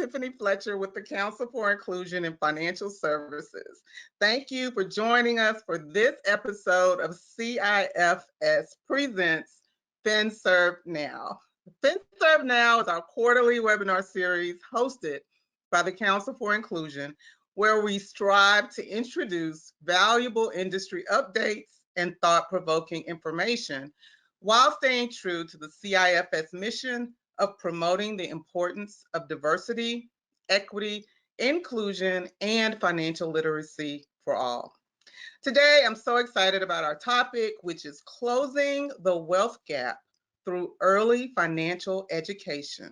Tiffany Fletcher with the Council for Inclusion in Financial Services. Thank you for joining us for this episode of CIFS Presents FinServ Now. FinServ Now is our quarterly webinar series hosted by the Council for Inclusion, where we strive to introduce valuable industry updates and thought-provoking information while staying true to the CIFS mission of promoting the importance of diversity, equity, inclusion, and financial literacy for all. Today, I'm so excited about our topic, which is closing the wealth gap through early financial education.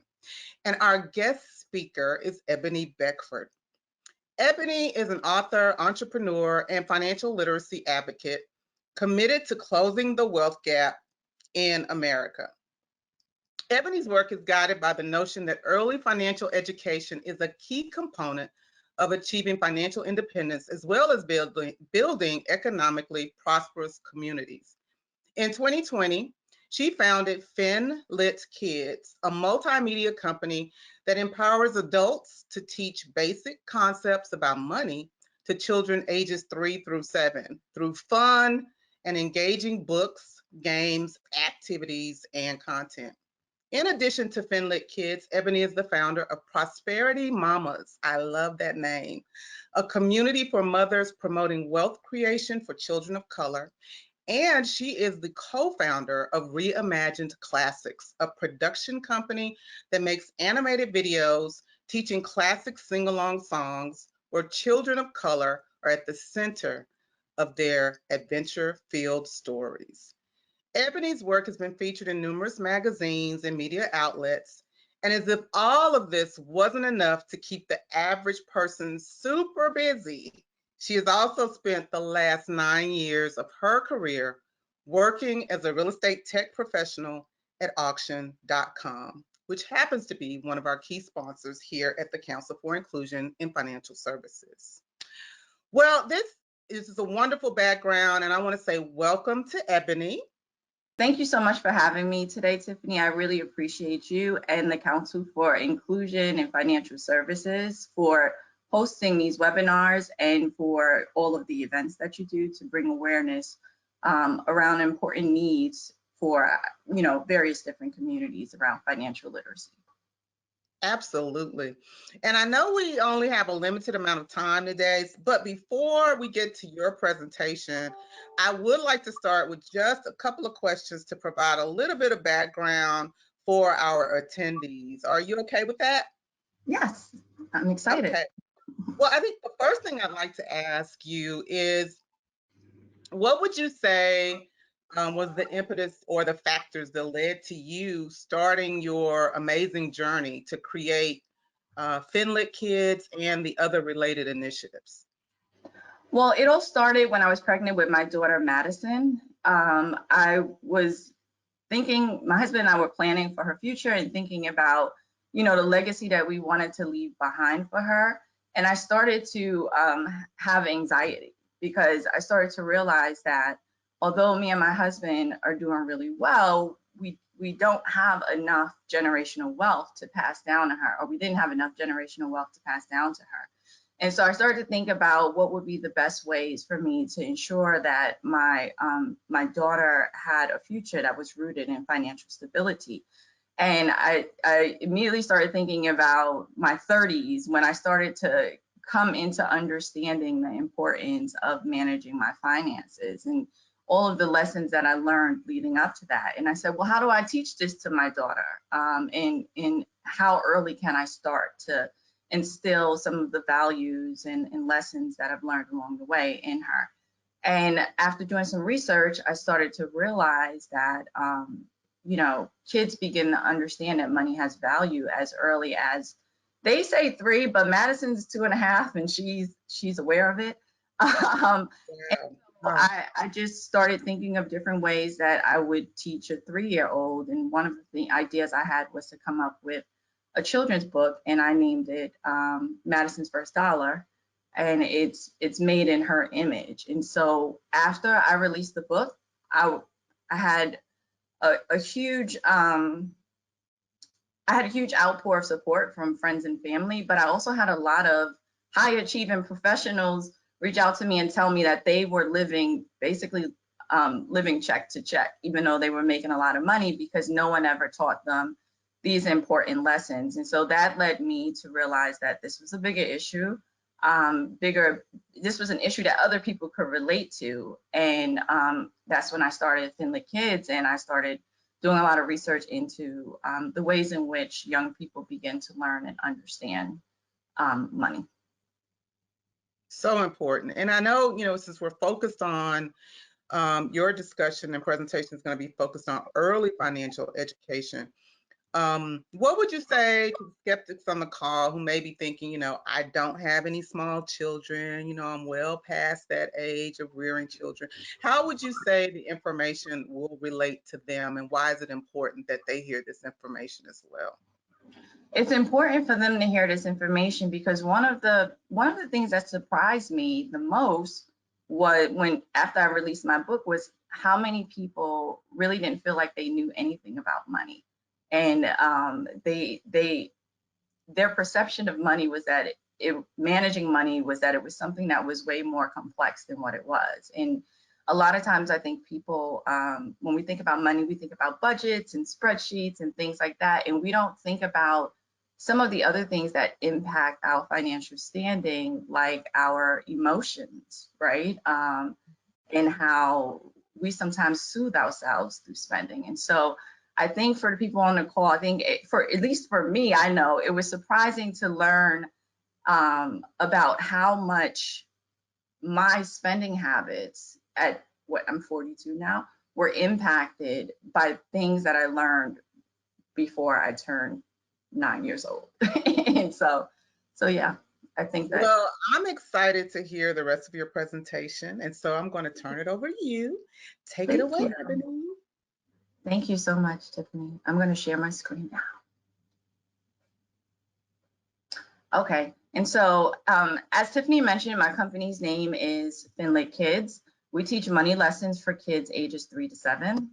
And our guest speaker is Ebony Beckford. Ebony is an author, entrepreneur, and financial literacy advocate committed to closing the wealth gap in America. Ebony's work is guided by the notion that early financial education is a key component of achieving financial independence, as well as building economically prosperous communities. In 2020, she founded FinLit Kids, a multimedia company that empowers adults to teach basic concepts about money to children ages 3 through 7 through fun and engaging books, games, activities, and content. In addition to FinLit Kids, Ebony is the founder of Prosperity Mamas. I love that name. A community for mothers promoting wealth creation for children of color. And she is the co-founder of Reimagined Classics, a production company that makes animated videos teaching classic sing-along songs where children of color are at the center of their adventure-filled stories. Ebony's work has been featured in numerous magazines and media outlets, and as if all of this wasn't enough to keep the average person super busy, she has also spent the last 9 years of her career working as a real estate tech professional at auction.com, which happens to be one of our key sponsors here at the Council for Inclusion in Financial Services. Well, this is a wonderful background, and I want to say welcome to Ebony. Thank you so much for having me today, Tiffany. I really appreciate you and the Council for Inclusion and Financial Services for hosting these webinars and for all of the events that you do to bring awareness around important needs for various different communities around financial literacy. Absolutely. And I know we only have a limited amount of time today, but before we get to your presentation, I would like to start with just a couple of questions to provide a little bit of background for our attendees. Are you okay with that? Yes, I'm excited. Okay. Well, I think the first thing I'd like to ask you is, what would you say was the impetus or the factors that led to you starting your amazing journey to create FinLit Kids and the other related initiatives? Well, it all started when I was pregnant with my daughter, Madison. I was thinking, my husband and I were planning for her future and thinking about, the legacy that we wanted to leave behind for her. And I started to have anxiety because I started to realize that although me and my husband are doing really well, we don't have enough generational wealth to pass down to her, or we didn't have enough generational wealth to pass down to her. And so I started to think about what would be the best ways for me to ensure that my daughter had a future that was rooted in financial stability. And I immediately started thinking about my 30s when I started to come into understanding the importance of managing my finances and all of the lessons that I learned leading up to that. And I said, well, how do I teach this to my daughter? And how early can I start to instill some of the values and lessons that I've learned along the way in her? And after doing some research, I started to realize that, kids begin to understand that money has value as early as, they say 3, but Madison's 2.5, and she's aware of it. I just started thinking of different ways that I would teach a 3-year-old. And one of the ideas I had was to come up with a children's book, and I named it Madison's First Dollar. And it's made in her image. And so after I released the book, I had a huge I had a huge outpour of support from friends and family, but I also had a lot of high achieving professionals reach out to me and tell me that they were living basically living check to check, even though they were making a lot of money, because no one ever taught them these important lessons. And so that led me to realize that this was a bigger issue, this was an issue that other people could relate to. And that's when I started Finlit Kids, and I started doing a lot of research into the ways in which young people begin to learn and understand money. So important. And I know, since we're focused on your discussion and presentation is going to be focused on early financial education. What would you say to skeptics on the call who may be thinking, I don't have any small children, I'm well past that age of rearing children. How would you say the information will relate to them, and why is it important that they hear this information as well? It's important for them to hear this information because one of the things that surprised me the most was when after I released my book was how many people really didn't feel like they knew anything about money, and their perception of money was that managing money was that it was something that was way more complex than what it was. And a lot of times I think people, when we think about money, we think about budgets and spreadsheets and things like that. And we don't think about some of the other things that impact our financial standing, like our emotions, right? And how we sometimes soothe ourselves through spending. And so I think for the people on the call, I think for at least for me, I know it was surprising to learn about how much my spending habits at what I'm 42 now were impacted by things that I learned before I turned 9 years old. And so yeah, I think that. Well, I'm excited to hear the rest of your presentation, and so I'm going to turn it over to you. Take it Thank away, you. Ebony. Thank you so much, Tiffany. I'm going to share my screen now. Okay, and so as Tiffany mentioned, my company's name is Finlit Kids. We teach money lessons for kids ages 3 to 7.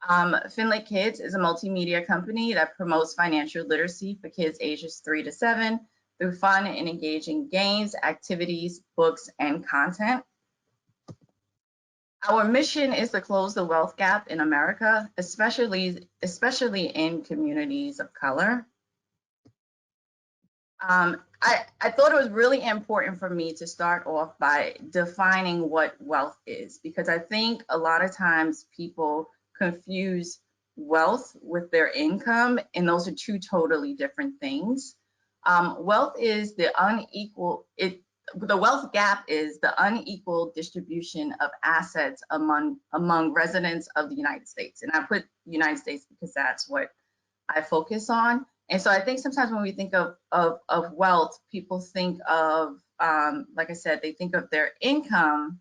Finlit Kids is a multimedia company that promotes financial literacy for kids ages 3 to 7 through fun and engaging games, activities, books, and content. Our mission is to close the wealth gap in America, especially in communities of color. I thought it was really important for me to start off by defining what wealth is, because I think a lot of times people confuse wealth with their income, and those are two totally different things. Wealth is the wealth gap is the unequal distribution of assets among residents of the United States. And I put United States because that's what I focus on. And so I think sometimes when we think of wealth, people think of, like I said, they think of their income.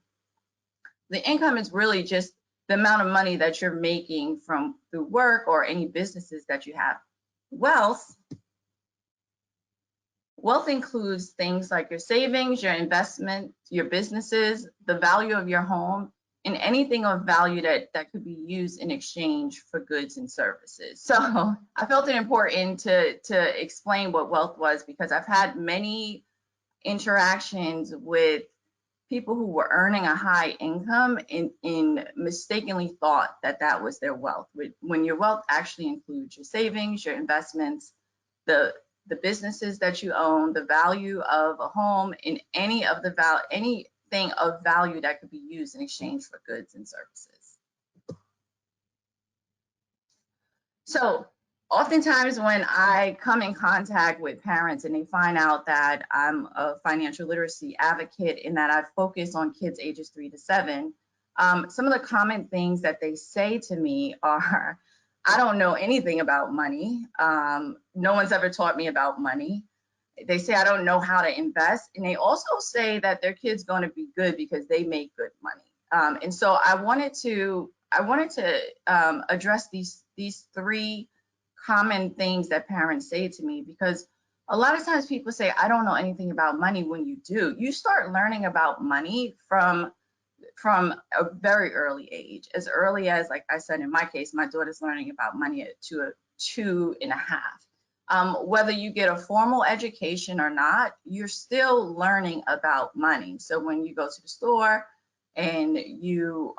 The income is really just the amount of money that you're making through work or any businesses that you have. Wealth includes things like your savings, your investment, your businesses, the value of your home, and anything of value that could be used in exchange for goods and services. So I felt it important to explain what wealth was, because I've had many interactions with people who were earning a high income and mistakenly thought that was their wealth, when your wealth actually includes your savings, your investments, the businesses that you own, the value of a home, and anything of value that could be used in exchange for goods and services. So oftentimes when I come in contact with parents and they find out that I'm a financial literacy advocate and that I focus on kids ages 3 to 7, some of the common things that they say to me are, I don't know anything about money. No one's ever taught me about money. They say I don't know how to invest. And they also say that their kid's going to be good because they make good money. And so I wanted to address these three common things that parents say to me, because a lot of times people say, I don't know anything about money. When you do, you start learning about money from a very early age, as early as, like I said, in my case, my daughter's learning about money at 2.5. Whether you get a formal education or not, you're still learning about money. So when you go to the store and you,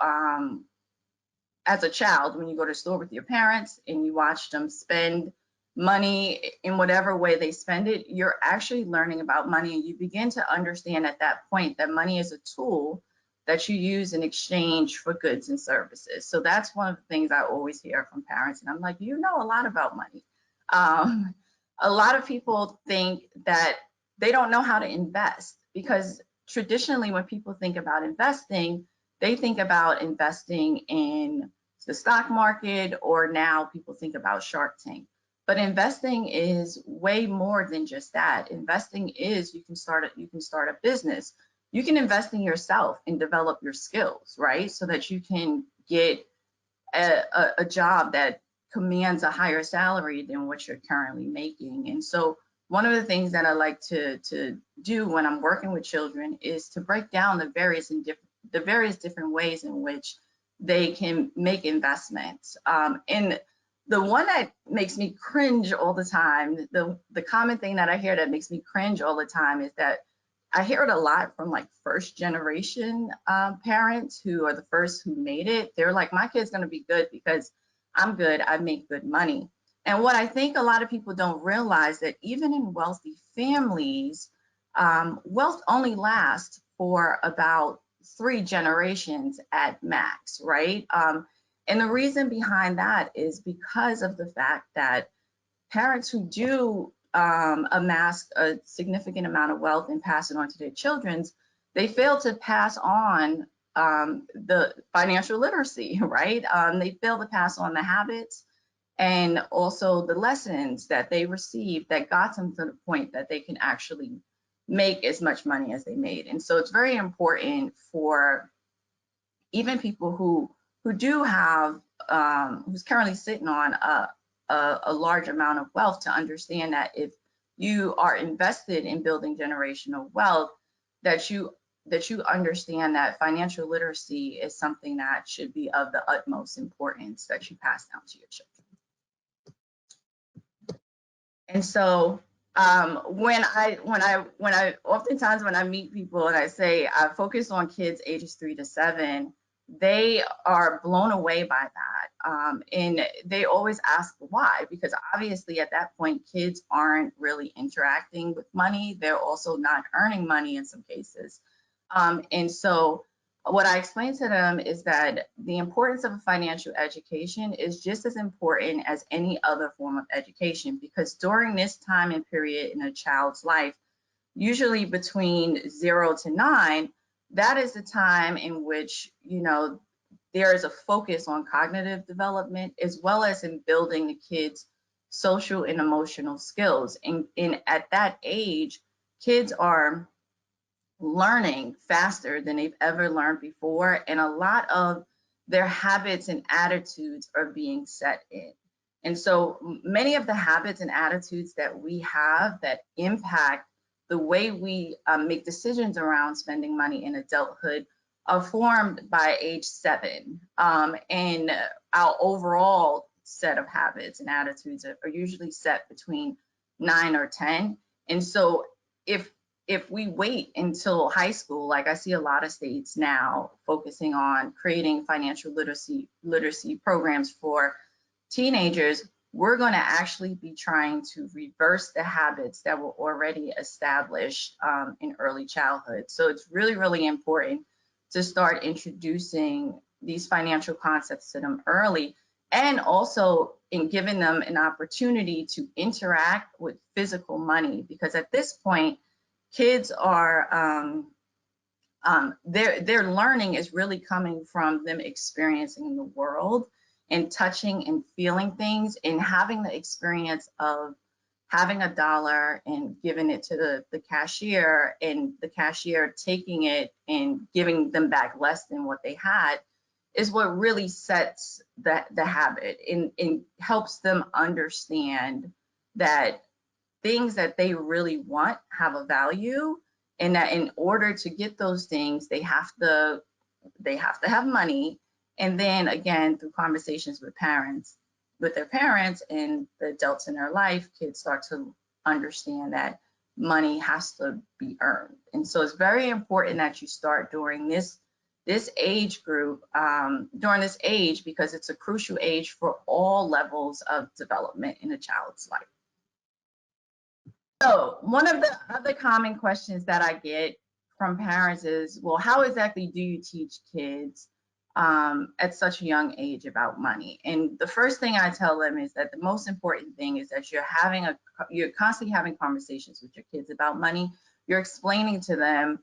as a child, when you go to the store with your parents and you watch them spend money in whatever way they spend it, you're actually learning about money, and you begin to understand at that point that money is a tool that you use in exchange for goods and services. So that's one of the things I always hear from parents, and I'm like, you know a lot about money. A lot of people think that they don't know how to invest, because traditionally when people think about investing, they think about investing in the stock market, or now people think about Shark Tank. But investing is way more than just that. Investing is you can start a business. You can invest in yourself and develop your skills, right? So that you can get a job that commands a higher salary than what you're currently making. And so one of the things that I like to do when I'm working with children is to break down the various different ways in which they can make investments. And the one that makes me cringe all the time, the common thing that I hear that makes me cringe all the time is that I hear it a lot from like first generation parents who are the first who made it. They're like, my kid's gonna be good because I'm good, I make good money. And what I think a lot of people don't realize, that even in wealthy families, wealth only lasts for about 3 generations at max, right? And the reason behind that is because of the fact that parents who do amass a significant amount of wealth and pass it on to their children, they fail to pass on the financial literacy, right? They fail to pass on the habits and also the lessons that they received that got them to the point that they can actually make as much money as they made. And so it's very important for even people who do have who's currently sitting on a large amount of wealth, to understand that if you are invested in building generational wealth, that you understand that financial literacy is something that should be of the utmost importance that you pass down to your children. And so oftentimes when I meet people and I say I focus on kids ages 3 to 7, they are blown away by that. And they always ask why, because obviously at that point, kids aren't really interacting with money. They're also not earning money in some cases. And so what I explain to them is that the importance of a financial education is just as important as any other form of education, because during this time and period in a child's life, usually between 0 to 9, that is the time in which, there is a focus on cognitive development as well as in building the kids' social and emotional skills. And at that age, kids are learning faster than they've ever learned before, and a lot of their habits and attitudes are being set in. And so many of the habits and attitudes that we have that impact the way we make decisions around spending money in adulthood are formed by age 7. And our overall set of habits and attitudes are usually set between 9 or 10. And so if we wait until high school, like I see a lot of states now focusing on creating financial literacy programs for teenagers, we're going to actually be trying to reverse the habits that were already established in early childhood. So it's really, really important to start introducing these financial concepts to them early, and also in giving them an opportunity to interact with physical money, because at this point, kids are their learning is really coming from them experiencing the world and touching and feeling things and having the experience of having a dollar and giving it to the cashier, and the cashier taking it and giving them back less than what they had, is what really sets the habit and helps them understand that things that they really want have a value, and that in order to get those things, they have to have money. And then again, through conversations with parents, with their parents and the adults in their life, kids start to understand that money has to be earned. And so it's very important that you start during this age group, during this age, because it's a crucial age for all levels of development in a child's life. So one of the other common questions that I get from parents is, well, how exactly do you teach kids at such a young age about money? And the first thing I tell them is that the most important thing is that you're constantly having conversations with your kids about money. You're explaining to them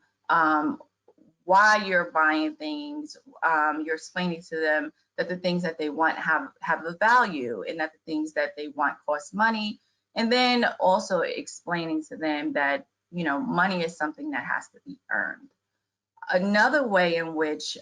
why you're buying things. You're explaining to them that the things that they want have a value, and that the things that they want cost money. And then also explaining to them that, money is something that has to be earned. Another way in which,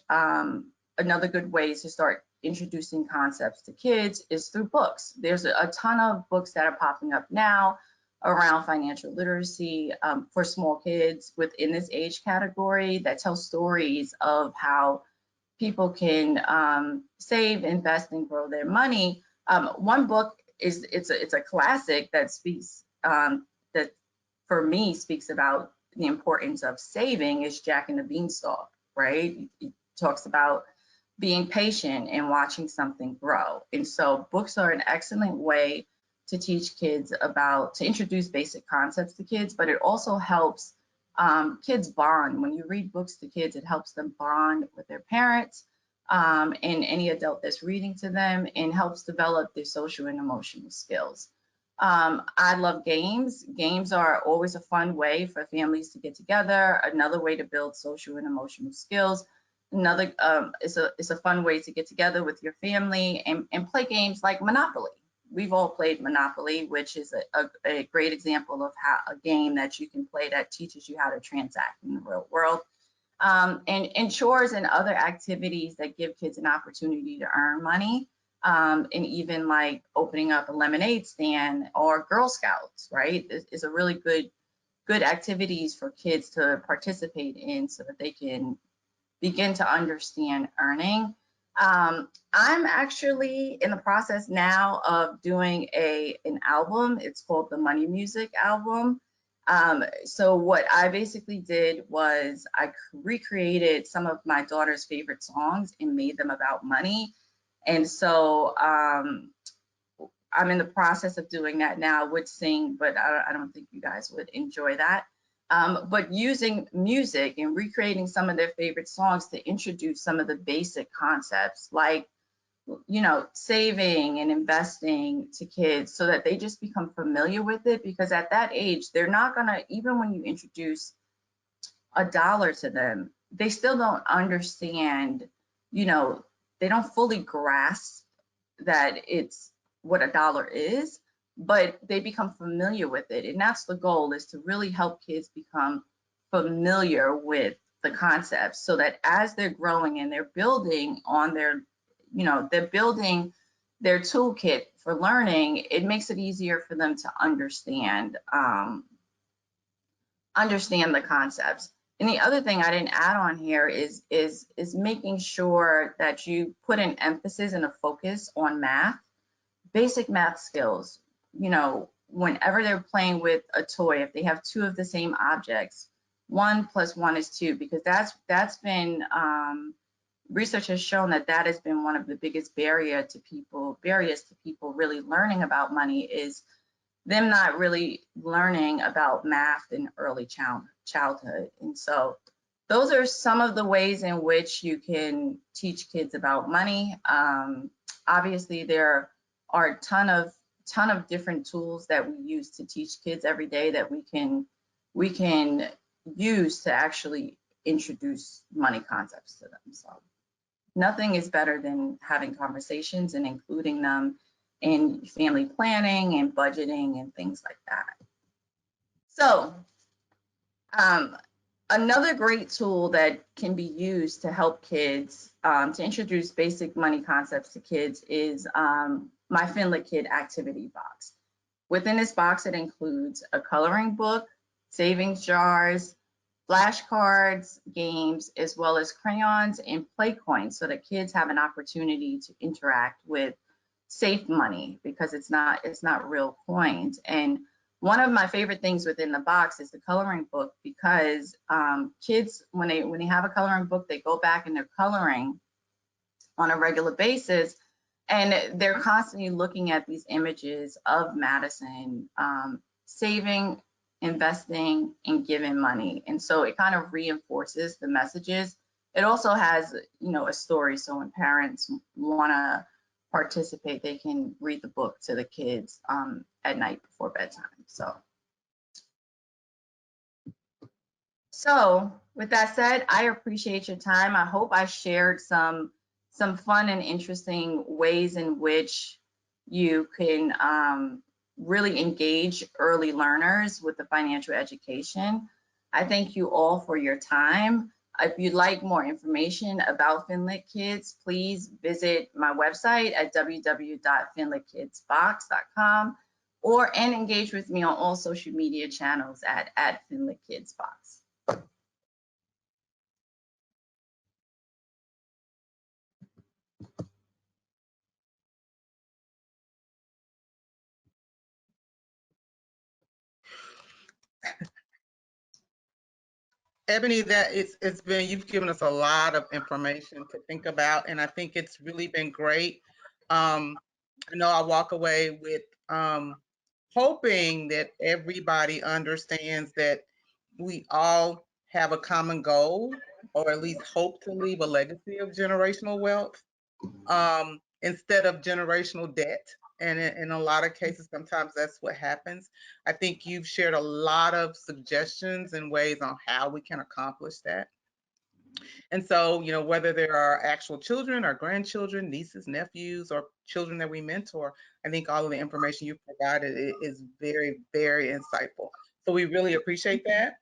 another good way to start introducing concepts to kids is through books. There's a ton of books that are popping up now around financial literacy for small kids within this age category that tell stories of how people can save, invest, and grow their money. One book it's a classic that speaks that for me speaks about the importance of saving is Jack and the Beanstalk, right? It talks about being patient and watching something grow. And so books are an excellent way to teach kids to introduce basic concepts to kids, but it also helps kids bond. When you read books to kids, it helps them bond with their parents and any adult that's reading to them, and helps develop their social and emotional skills. I love games. Games are always a fun way for families to get together. Another way to build social and emotional skills. Another is a fun way to get together with your family and play games like Monopoly. We've all played Monopoly, which is a great example of how a game that you can play that teaches you how to transact in the real world. And chores and other activities that give kids an opportunity to earn money, and even like opening up a lemonade stand or Girl Scouts, right, is a really good activities for kids to participate in so that they can begin to understand earning. I'm actually in the process now of doing an album. It's called the Money Music album. So what I basically did was I recreated some of my daughter's favorite songs and made them about money. And so I'm in the process of doing that now. I would sing, but I don't think you guys would enjoy that. But using music and recreating some of their favorite songs to introduce some of the basic concepts like, saving and investing to kids so that they just become familiar with it, because at that age, they're not gonna, even when you introduce a dollar to them, they still don't understand, they don't fully grasp that it's what a dollar is, but they become familiar with it. And that's the goal, is to really help kids become familiar with the concepts so that as they're growing and they're building on they're building their toolkit for learning, it makes it easier for them to understand the concepts. And the other thing I didn't add on here is making sure that you put an emphasis and a focus on math, basic math skills. Whenever they're playing with a toy, if they have two of the same objects, 1 + 1 is 2, because that's been research has shown that has been one of the biggest barriers to people really learning about money, is them not really learning about math in early childhood. And so those are some of the ways in which you can teach kids about money. Obviously, there are a ton of different tools that we use to teach kids every day that we can use to actually introduce money concepts to them. So nothing is better than having conversations and including them in family planning and budgeting and things like that. So another great tool that can be used to help kids to introduce basic money concepts to kids is my Finlit Kid activity box. Within this box, it includes a coloring book, savings jars, flashcards, games, as well as crayons and play coins, so that kids have an opportunity to interact with safe money, because it's not real coins. And one of my favorite things within the box is the coloring book, because kids, when they have a coloring book, they go back and they're coloring on a regular basis, and they're constantly looking at these images of Madison, saving, investing, and giving money. And so it kind of reinforces the messages. It also has, a story. So when parents want to participate, they can read the book to the kids at night before bedtime. So with that said, I appreciate your time. I hope I shared some fun and interesting ways in which you can really engage early learners with the financial education. I thank you all for your time. If you'd like more information about FinLit Kids, please visit my website at www.finlitkidsbox.com and engage with me on all social media channels at FinLitKidsBox. Ebony, it's been, you've given us a lot of information to think about, and I think it's really been great. I know I walk away with hoping that everybody understands that we all have a common goal, or at least hope to leave a legacy of generational wealth instead of generational debt. And in a lot of cases, sometimes that's what happens. I think you've shared a lot of suggestions and ways on how we can accomplish that. And so, whether there are actual children or grandchildren, nieces, nephews, or children that we mentor, I think all of the information you've provided is very, very insightful. So we really appreciate that.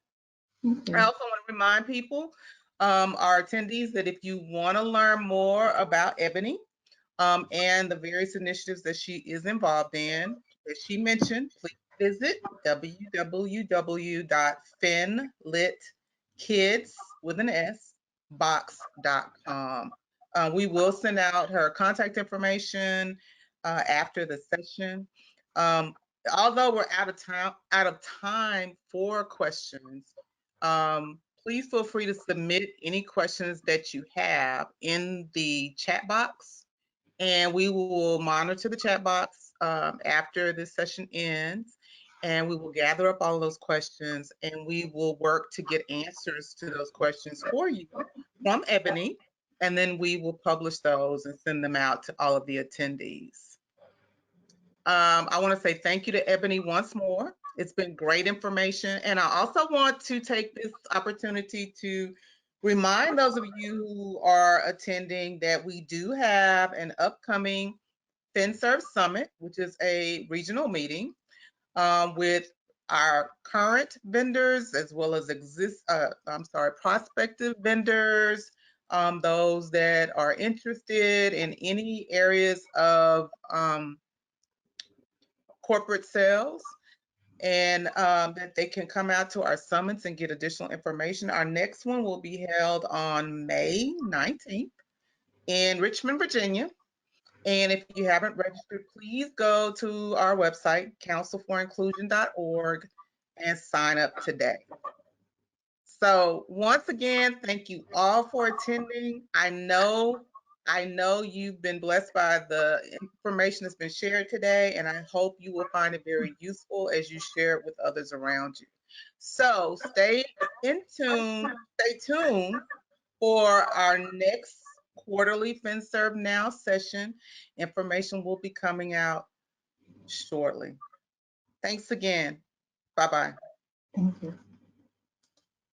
I also want to remind people, our attendees, that if you want to learn more about Ebony and the various initiatives that she is involved in, as she mentioned, please visit www.finlitkidsbox.com. We will send out her contact information after the session. Although we're out of time for questions, please feel free to submit any questions that you have in the chat box, and we will monitor the chat box after this session ends, and we will gather up all of those questions, and we will work to get answers to those questions for you from Ebony, and then we will publish those and send them out to all of the attendees. I want to say thank you to Ebony once more. It's been great information, and I also want to take this opportunity to remind those of you who are attending that we do have an upcoming FinServ Summit, which is a regional meeting with our current vendors as well as prospective vendors, those that are interested in any areas of corporate sales, and that they can come out to our summits and get additional information. Our next one will be held on May 19th in Richmond, Virginia. And if you haven't registered, please go to our website, councilforinclusion.org, and sign up today. So once again, thank you all for attending. I know you've been blessed by the information that's been shared today, and I hope you will find it very useful as you share it with others around you. So stay tuned for our next quarterly FinServ Now session. Information will be coming out shortly. Thanks again. Bye-bye. Thank you.